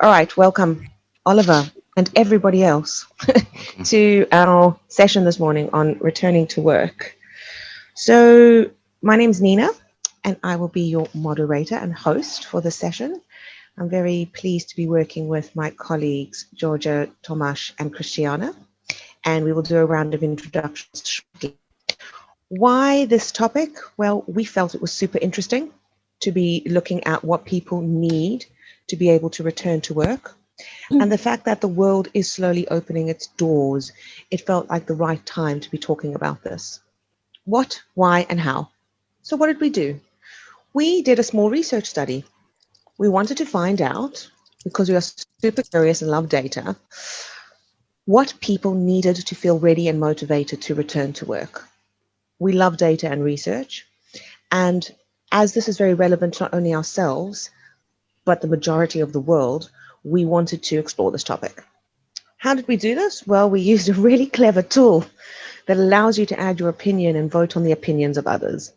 All right, welcome, Oliver and everybody else, Welcome. to our session this morning on returning to work. So, my name's Nina, and I will be your moderator and host for this session. I'm very pleased to be working with my colleagues, Georgia, Tomasz, and Christiana, and we will do a round of introductions shortly. Why this topic? Well, we felt it was super interesting to be looking at what people need to be able to return to work. And the fact that the world is slowly opening its doors, it felt like the right time to be talking about this. What, why, and how? So, what did we do? We did a small research study. We wanted to find out, because we are super curious and love data, what people needed to feel ready and motivated to return to work. We love data and research. And as this is very relevant to not only ourselves, but the majority of the world, we wanted to explore this topic. How did we do this? Well, we used a really clever tool that allows you to add your opinion and vote on the opinions of others.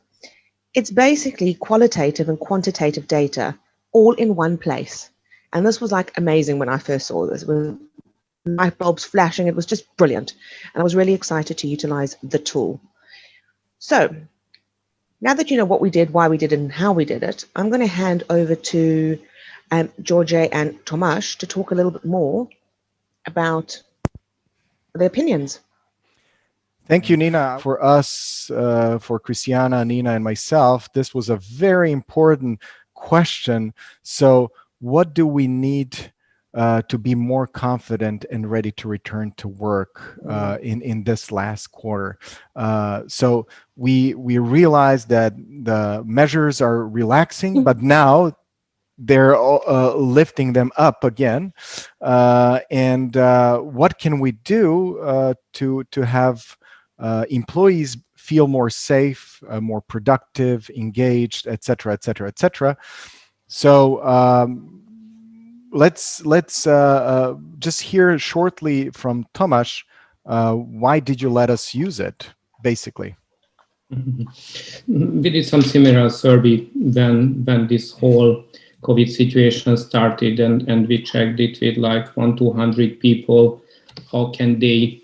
It's basically qualitative and quantitative data all in one place. And this was like amazing when I first saw this. It was light bulbs flashing. It was just brilliant. And I was really excited to utilize the tool. So now that you know what we did, why we did it, and how we did it, I'm going to hand over to George and Tomasz to talk a little bit more about the opinions. Thank you, Nina. For us, for Christiana, Nina, and myself, this was a very important question. So, what do we need to be more confident and ready to return to work in this last quarter? So we realized that the measures are relaxing, but now they're lifting them up again. And what can we do to have employees feel more safe, more productive, engaged, et cetera, et cetera, et cetera? So let's just hear shortly from Tomasz. Why did you let us use it, basically? We did some similar survey when this whole COVID situation started, and we checked it with like 200 people. How can they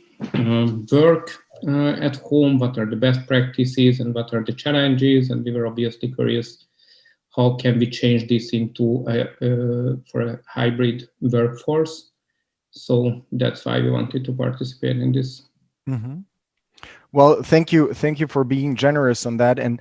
work at home? What are the best practices and what are the challenges? And we were obviously curious, how can we change this into for a hybrid workforce? So that's why we wanted to participate in this. Mm-hmm. Well, thank you for being generous on that. And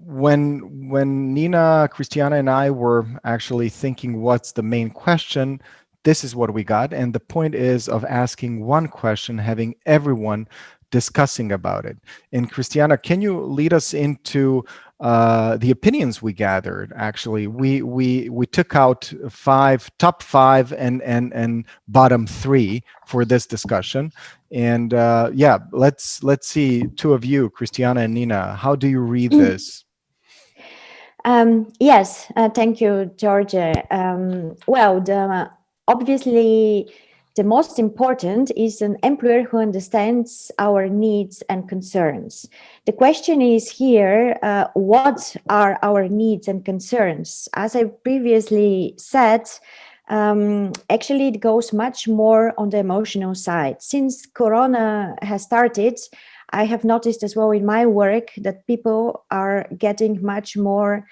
when Nina, Christiana, and I were actually thinking what's the main question, this is what we got. And the point is of asking one question, having everyone discussing about it. And Christiana, can you lead us into the opinions we gathered? Actually, we took out top five and bottom three for this discussion. And yeah, let's see, two of you, Christiana and Nina, how do you read this? Yes, thank you, Georgia. Well, obviously, the most important is an employer who understands our needs and concerns. The question is here, what are our needs and concerns? As I previously said, actually, it goes much more on the emotional side. Since Corona has started, I have noticed as well in my work that people are getting much more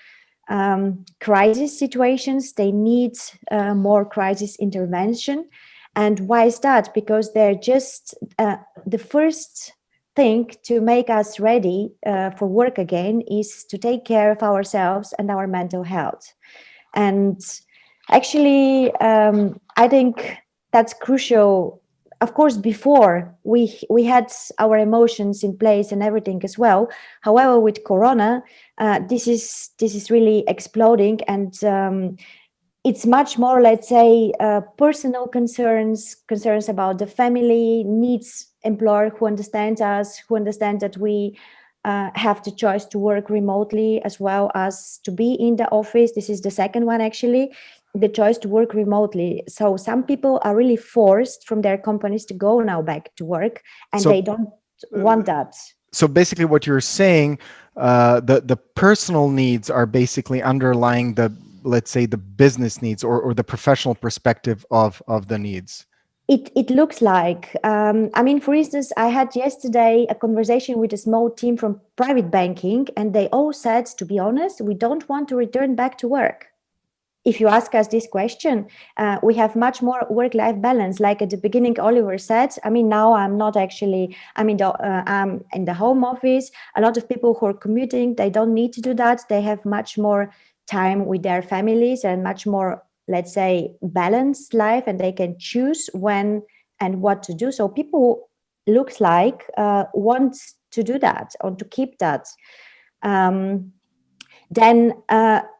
crisis situations. They need more crisis intervention. And why is that? Because they're just the first thing to make us ready for work again is to take care of ourselves and our mental health. And actually, I think that's crucial. Of course, before we had our emotions in place and everything as well. However, with Corona, this is really exploding, and it's much more, let's say, personal concerns about the family needs, employer who understands us, who understand that we have the choice to work remotely as well as to be in the office. This is the second one, actually, the choice to work remotely. So some people are really forced from their companies to go now back to work, and they don't want that. So basically what you're saying, the personal needs are basically underlying let's say, the business needs or the professional perspective of the needs? It looks like, I mean, for instance, I had yesterday a conversation with a small team from private banking, and they all said, to be honest, we don't want to return back to work. If you ask us this question, we have much more work-life balance. Like at the beginning, Oliver said, I mean, now I'm not actually, I'm in the home office. A lot of people who are commuting, they don't need to do that. They have much more time with their families and much more, let's say, balanced life, and they can choose when and what to do. So people, looks like, want to do that or to keep that. Then,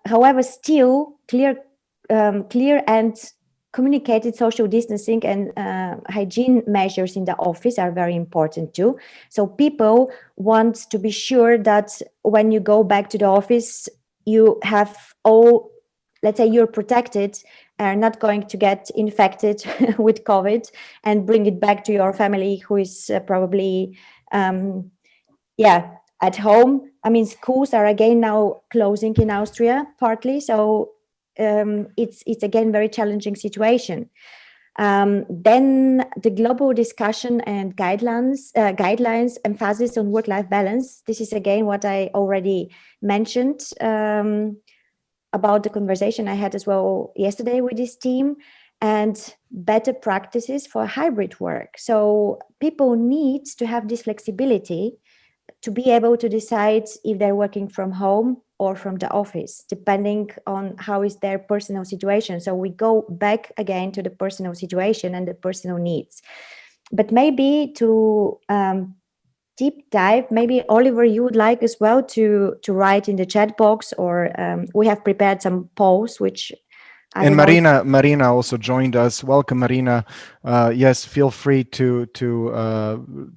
however, still clear and communicated social distancing and hygiene measures in the office are very important too. So people want to be sure that when you go back to the office, you have all, let's say, you're protected, are not going to get infected with COVID and bring it back to your family, who is probably, at home. I mean, schools are again now closing in Austria partly, so it's again very challenging situation. Then the global discussion and guidelines emphasis on work-life balance. This is again what I already mentioned about the conversation I had as well yesterday with this team, and better practices for hybrid work. So people need to have this flexibility to be able to decide if they're working from home or from the office, depending on how is their personal situation. So we go back again to the personal situation and the personal needs. But maybe to deep dive, maybe Oliver, you would like as well to write in the chat box, or we have prepared some polls, which and Marina also joined us. Welcome, Marina. Yes, feel free to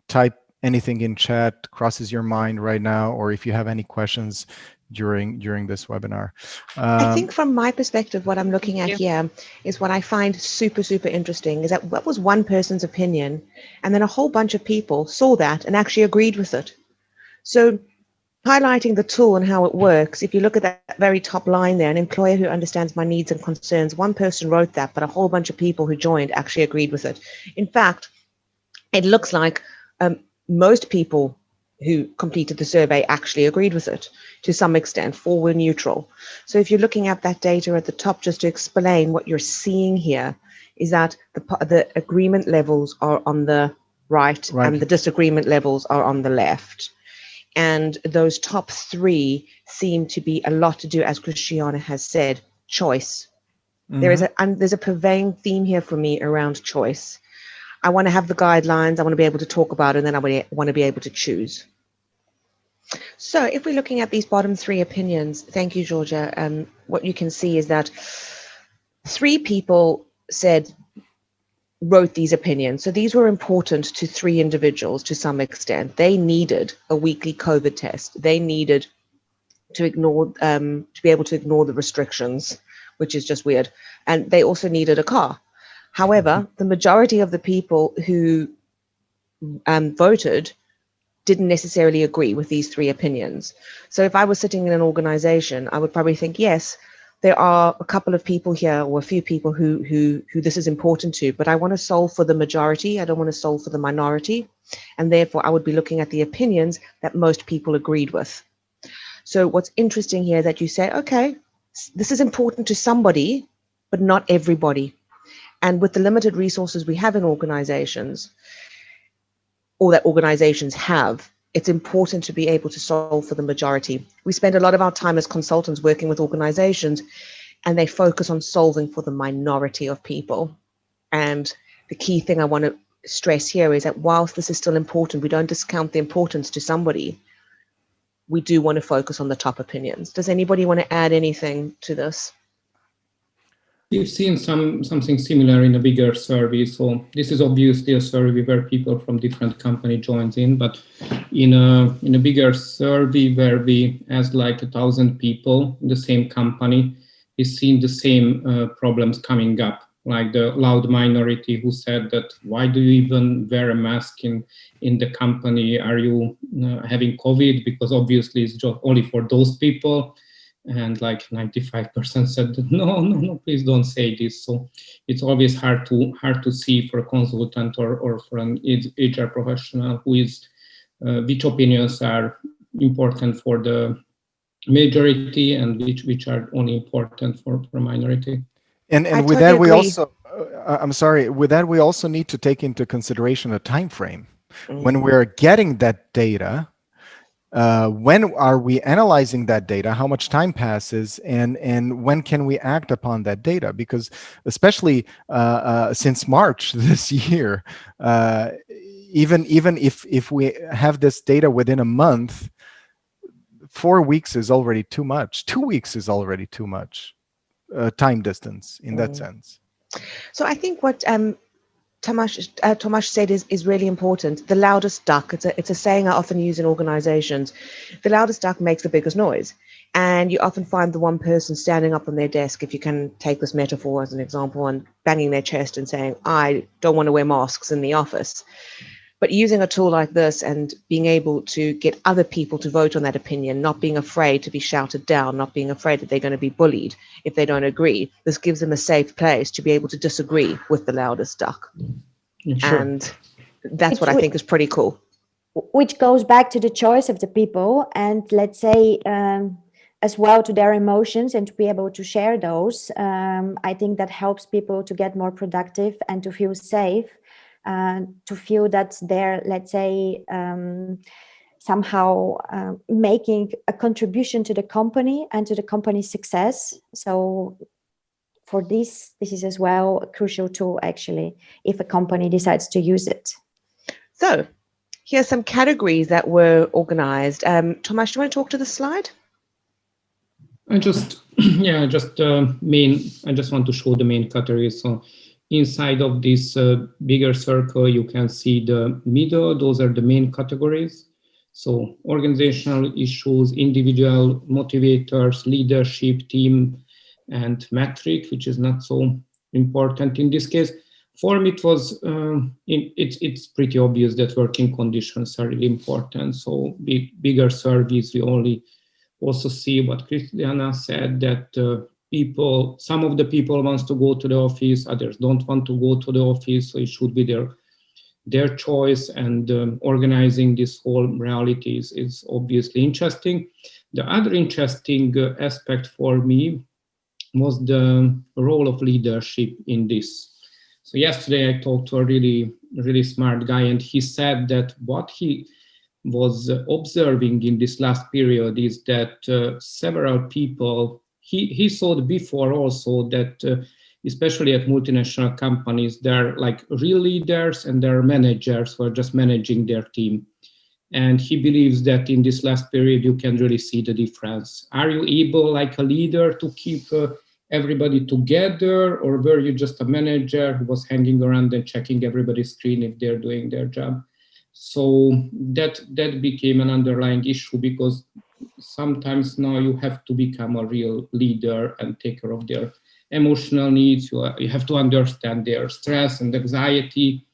type anything in chat crosses your mind right now, or if you have any questions during this webinar. I think from my perspective, what I'm looking at here is what I find super, super interesting is that what was one person's opinion, and then a whole bunch of people saw that and actually agreed with it. So highlighting the tool and how it works, if you look at that very top line there, an employer who understands my needs and concerns, one person wrote that, but a whole bunch of people who joined actually agreed with it. In fact, it looks like most people who completed the survey actually agreed with it to some extent. 4 were neutral. So if you're looking at that data at the top, just to explain what you're seeing here is that the agreement levels are on the right, and the disagreement levels are on the left. And those top 3 seem to be a lot to do, as Christiana has said, choice. Mm-hmm. There's a purveying theme here for me around choice. I want to have the guidelines, I want to be able to talk about it, and then I want to be able to choose. So if we're looking at these bottom 3 opinions, thank you, Georgia, what you can see is that 3 people wrote these opinions. So these were important to 3 individuals to some extent. They needed a weekly COVID test. They needed to be able to ignore the restrictions, which is just weird. And they also needed a car. However, the majority of the people who voted didn't necessarily agree with these 3 opinions. So if I was sitting in an organization, I would probably think, yes, there are a couple of people here, or a few people who this is important to, but I want to solve for the majority. I don't want to solve for the minority. And therefore, I would be looking at the opinions that most people agreed with. So what's interesting here that you say, okay, this is important to somebody, but not everybody. And with the limited resources we have in organizations, or that organizations have, it's important to be able to solve for the majority. We spend a lot of our time as consultants working with organizations, and they focus on solving for the minority of people. And the key thing I want to stress here is that whilst this is still important, we don't discount the importance to somebody. We do want to focus on the top opinions. Does anybody want to add anything to this? We've seen something similar in a bigger survey. So this is obviously a survey where people from different companies joined in, but in a bigger survey where we asked like 1,000 people in the same company, we've seen the same problems coming up, like the loud minority who said that, why do you even wear a mask in the company? Are you having COVID? Because obviously it's just only for those people. and like 95% said that, no, please don't say this. So it's always hard to see for a consultant or for an HR professional who is which opinions are important for the majority and which are only important for minority. And I with totally that, we agree. also, I'm sorry, with that, we also need to take into consideration a time frame. When we're getting that data, when are we analyzing that data, how much time passes, and when can we act upon that data? Because especially since March this year, even if we have this data within a month, 4 weeks is already too much. 2 weeks is already too much time distance in that sense. So I think what Tomasz said is really important. The loudest duck, it's a saying I often use in organizations. The loudest duck makes the biggest noise. And you often find the one person standing up on their desk, if you can take this metaphor as an example, and banging their chest and saying, I don't want to wear masks in the office. But using a tool like this and being able to get other people to vote on that opinion, not being afraid to be shouted down, not being afraid that they're going to be bullied if they don't agree, this gives them a safe place to be able to disagree with the loudest duck. Sure. And that's what I think is pretty cool. Which goes back to the choice of the people and let's say as well to their emotions and to be able to share those. I think that helps people to get more productive and to feel safe. To feel that they're, let's say, somehow making a contribution to the company and to the company's success. So for this is as well a crucial tool, actually, if a company decides to use it. So here's some categories that were organized. Tomasz, do you want to talk to the slide? I just want to show the main categories. So inside of this bigger circle, you can see the middle. Those are the main categories. So organizational issues, individual motivators, leadership, team, and metric, which is not so important in this case. For me, it was it's pretty obvious that working conditions are really important. So bigger surveys, we only also see what Christiana said, that some of the people wants to go to the office, others don't want to go to the office, so it should be their choice, and organizing this whole reality is obviously interesting. The other interesting aspect for me was the role of leadership in this. So yesterday I talked to a really, really smart guy, and he said that what he was observing in this last period is that several people, he saw before also that especially at multinational companies, there are like real leaders and there are managers who are just managing their team. And he believes that in this last period, you can really see the difference. Are you able, like a leader, to keep everybody together, or were you just a manager who was hanging around and checking everybody's screen if they're doing their job? So that became an underlying issue, because sometimes now you have to become a real leader and take care of their emotional needs. You have to understand their stress and anxiety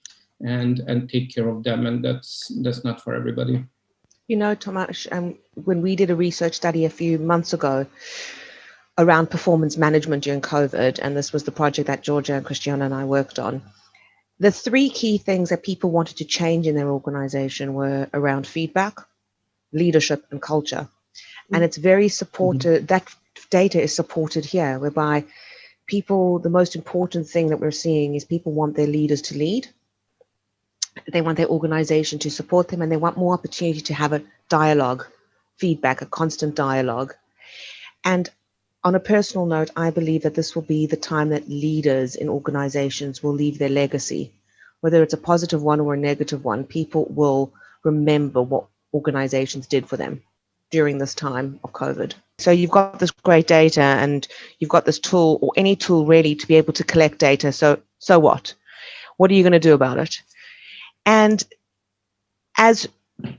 and take care of them, and that's not for everybody. You know, Tomasz, when we did a research study a few months ago around performance management during COVID, and this was the project that Georgia and Christiana and I worked on, the three key things that people wanted to change in their organization were around feedback, leadership, and culture. And it's very supported, that data is supported here, whereby people, the most important thing that we're seeing is people want their leaders to lead. They want their organization to support them, and they want more opportunity to have a dialogue, feedback, a constant dialogue. And on a personal note, I believe that this will be the time that leaders in organizations will leave their legacy. Whether it's a positive one or a negative one, people will remember what organizations did for them during this time of COVID. So you've got this great data, and you've got this tool, or any tool really, to be able to collect data. So what? What are you going to do about it? And as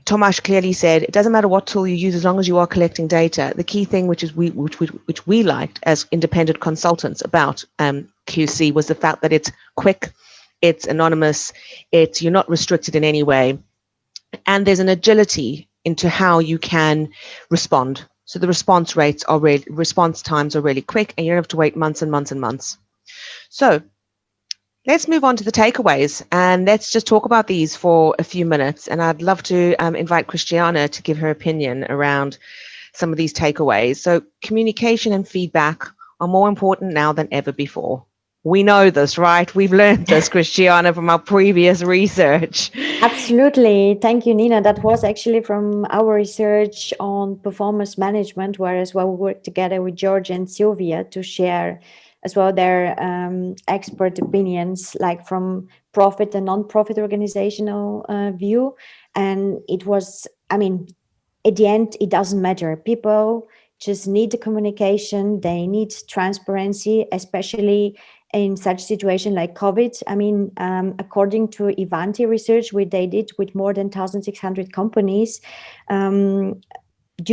Tomasz clearly said, it doesn't matter what tool you use as long as you are collecting data. The key thing, which we liked as independent consultants about QC, was the fact that it's quick, it's anonymous, you're not restricted in any way, and there's an agility into how you can respond. So the response times are really quick, and you don't have to wait months and months and months. So let's move on to the takeaways, and let's just talk about these for a few minutes. And I'd love to invite Christiana to give her opinion around some of these takeaways. So communication and feedback are more important now than ever before. We know this, right? We've learned this, Christiana, from our previous research. Absolutely. Thank you, Nina. That was actually from our research on performance management, whereas we worked together with George and Sylvia to share as well their expert opinions, like from profit and non-profit organizational view. And it was, I mean, at the end, it doesn't matter. People just need the communication. They need transparency, especially in such situation like COVID. I mean, according to Ivanti research, which they did with more than 1,600 companies, due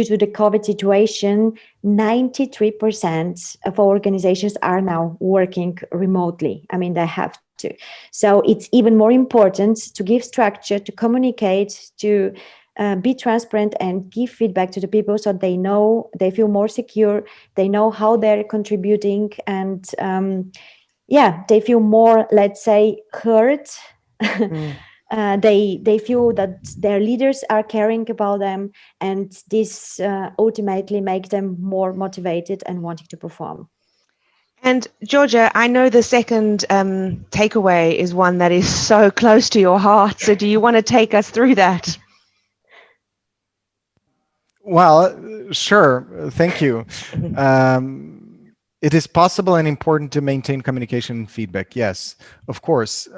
to the COVID situation, 93% of organizations are now working remotely. I mean, they have to. So it's even more important to give structure, to communicate, to be transparent and give feedback to the people so they know, they feel more secure, they know how they're contributing, and they feel more, let's say, heard. They feel that their leaders are caring about them, and this ultimately makes them more motivated and wanting to perform. And Georgia, I know the second takeaway is one that is so close to your heart. So do you want to take us through that? Well, sure. Thank you. It is possible and important to maintain communication and feedback. Yes, of course.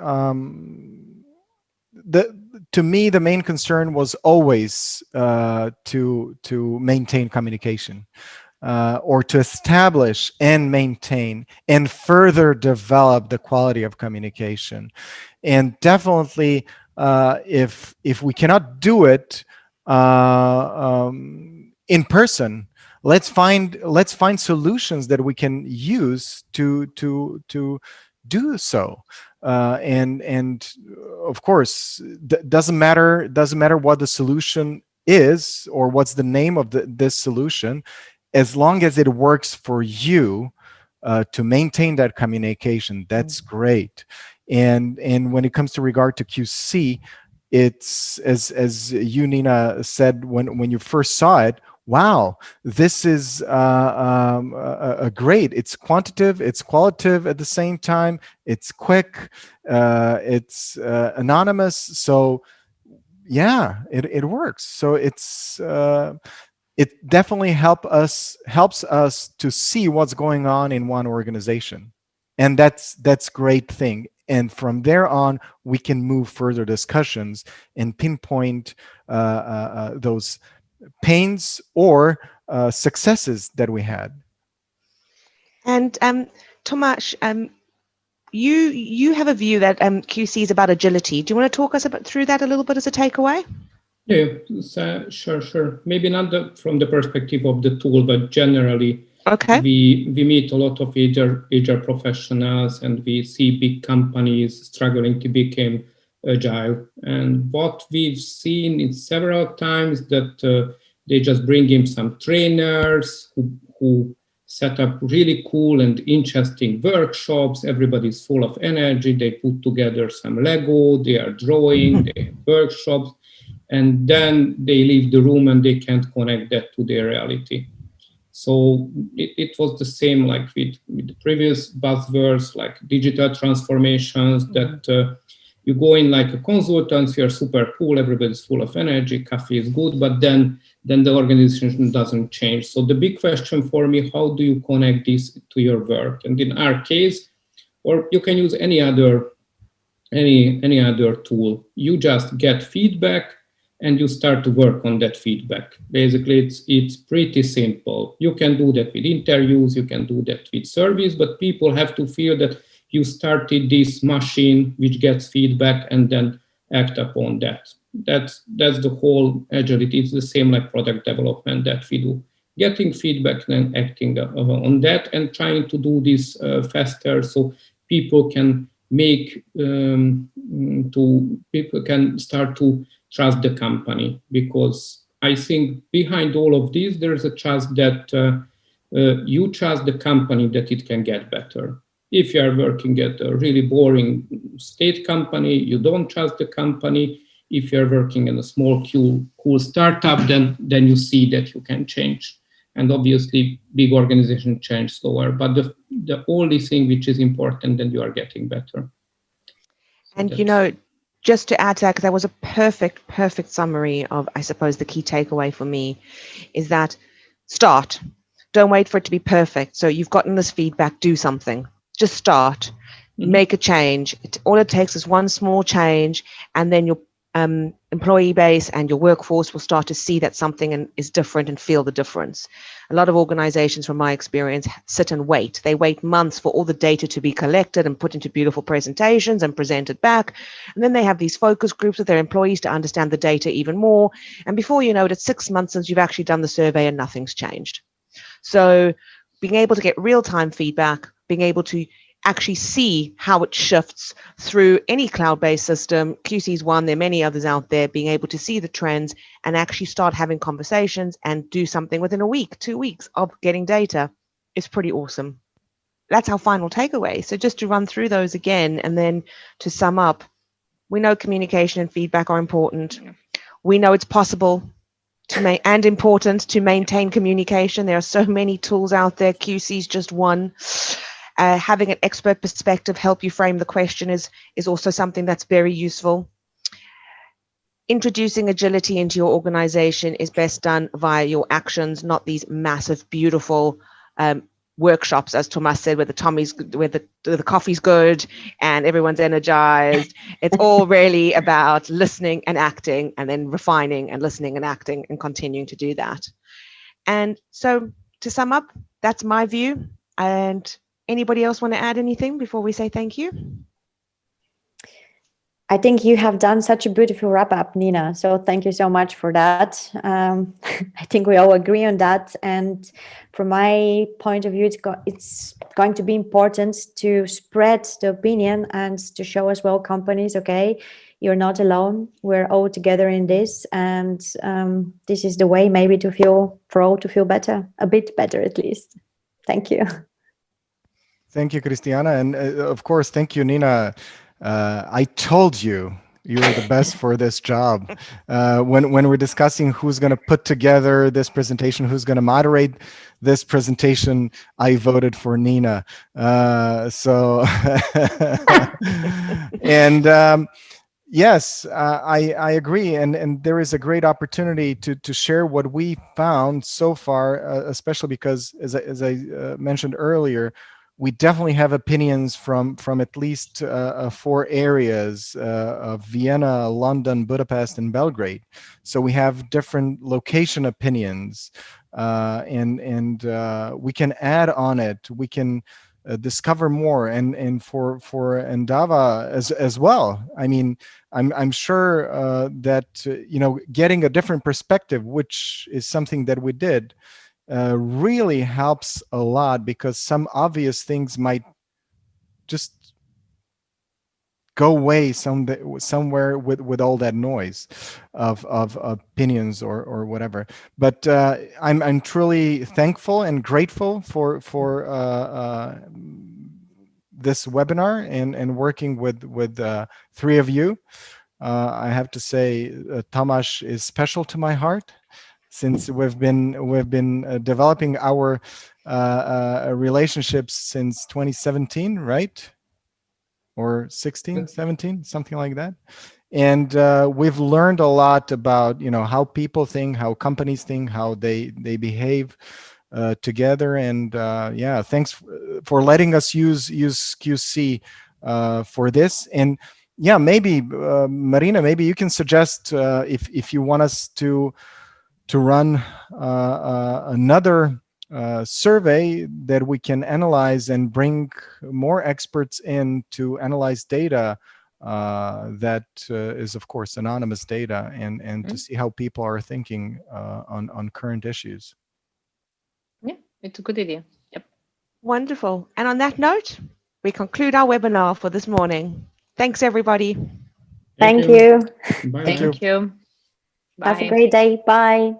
To me, the main concern was always to maintain communication, or to establish and maintain and further develop the quality of communication. And definitely, if we cannot do it in person, let's find solutions that we can use to do so. And of course, doesn't matter what the solution is or what's the name of this solution, as long as it works for you to maintain that communication. That's great. And when it comes to regard to QC, it's as you, Nina, said when you first saw it. Wow, this is a great. It's quantitative, it's qualitative at the same time. It's quick, it's anonymous. So yeah, it works. So it definitely helps us to see what's going on in one organization, and that's great thing. And from there on, we can move further discussions and pinpoint those pains or successes that we had. And Tomasz, you have a view that QC is about agility. Do you want to talk us through that a little bit as a takeaway? Yeah, sure. Maybe not from the perspective of the tool, but generally, okay. We meet a lot of HR professionals, and we see big companies struggling to become agile. And what we've seen in several times that they just bring in some trainers who set up really cool and interesting workshops. Everybody's full of energy. They put together some Lego, they are drawing, they have workshops, and then they leave the room and they can't connect that to their reality. So it was the same like with the previous buzzwords, like digital transformations, that you go in like a consultant, you're super cool, everybody's full of energy, coffee is good, but then the organization doesn't change. So the big question for me, how do you connect this to your work? And in our case, or you can use any other tool, you just get feedback and you start to work on that feedback. Basically, it's pretty simple. You can do that with interviews, you can do that with surveys, but people have to feel that you started this machine which gets feedback and then act upon that. That's the whole agility. It's the same like product development that we do. Getting feedback and then acting on that and trying to do this faster so people can people can start to trust the company, because I think behind all of this, there's a chance that you trust the company that it can get better. If you are working at a really boring state company, you don't trust the company. If you're working in a small, cool startup, then you see that you can change. And obviously, big organizations change slower. But the only thing which is important, then you are getting better. And you know, just to add to that, because that was a perfect summary of, I suppose, the key takeaway for me is that start. Don't wait for it to be perfect. So you've gotten this feedback, do something. Just start, make a change. All it takes is one small change, and then your employee base and your workforce will start to see that something is different and feel the difference. A lot of organizations, from my experience, sit and wait. They wait months for all the data to be collected and put into beautiful presentations and presented back. And then they have these focus groups with their employees to understand the data even more. And before you know it, it's 6 months since you've actually done the survey and nothing's changed. So being able to get real-time feedback, being able to actually see how it shifts through any cloud-based system. QC is one, there are many others out there, being able to see the trends and actually start having conversations and do something within a week, 2 weeks of getting data is pretty awesome. That's our final takeaway. So just to run through those again, and then to sum up, we know communication and feedback are important. We know it's possible and important to maintain communication. There are so many tools out there. QC is just one. Having an expert perspective help you frame the question is also something that's very useful. Introducing agility into your organization is best done via your actions, not these massive, beautiful workshops, as Tomas said, where the coffee's good and everyone's energized. It's all really about listening and acting, and then refining and listening and acting and continuing to do that. And so to sum up, that's my view. And anybody else want to add anything before we say thank you? I think you have done such a beautiful wrap up, Nina. So thank you so much for that. I think we all agree on that. And from my point of view, it's going to be important to spread the opinion and to show as well companies, okay, you're not alone. We're all together in this. And this is the way maybe for all to feel better, a bit better at least. Thank you. Thank you, Christiana. And of course, thank you, Nina. I told you were the best for this job. When we're discussing who's going to put together this presentation, who's going to moderate this presentation, I voted for Nina. And yes, I agree. And there is a great opportunity to share what we found so far, especially because, as I mentioned earlier, we definitely have opinions from at least 4 areas of Vienna, London, Budapest, and Belgrade. So we have different location opinions, and we can add on it. We can discover more, and for Endava as well. I mean, I'm sure that getting a different perspective, which is something that we did, really helps a lot, because some obvious things might just go away somewhere with all that noise of opinions or whatever. But I'm truly thankful and grateful for this webinar and working with 3 of you. I have to say, Tomasz is special to my heart, since we've been developing our relationships since 2017, right? Or 16, 17, something like that. And we've learned a lot about how people think, how companies think, how they behave together. And yeah, thanks for letting us use QC for this. And yeah, maybe Marina, maybe you can suggest if you want us to run another survey that we can analyze and bring more experts in to analyze data that is, of course, anonymous data, and to see how people are thinking on current issues. Yeah, it's a good idea. Yep. Wonderful. And on that note, we conclude our webinar for this morning. Thanks, everybody. Thank you. Bye. Thank you. Have a Bye. great day. Bye.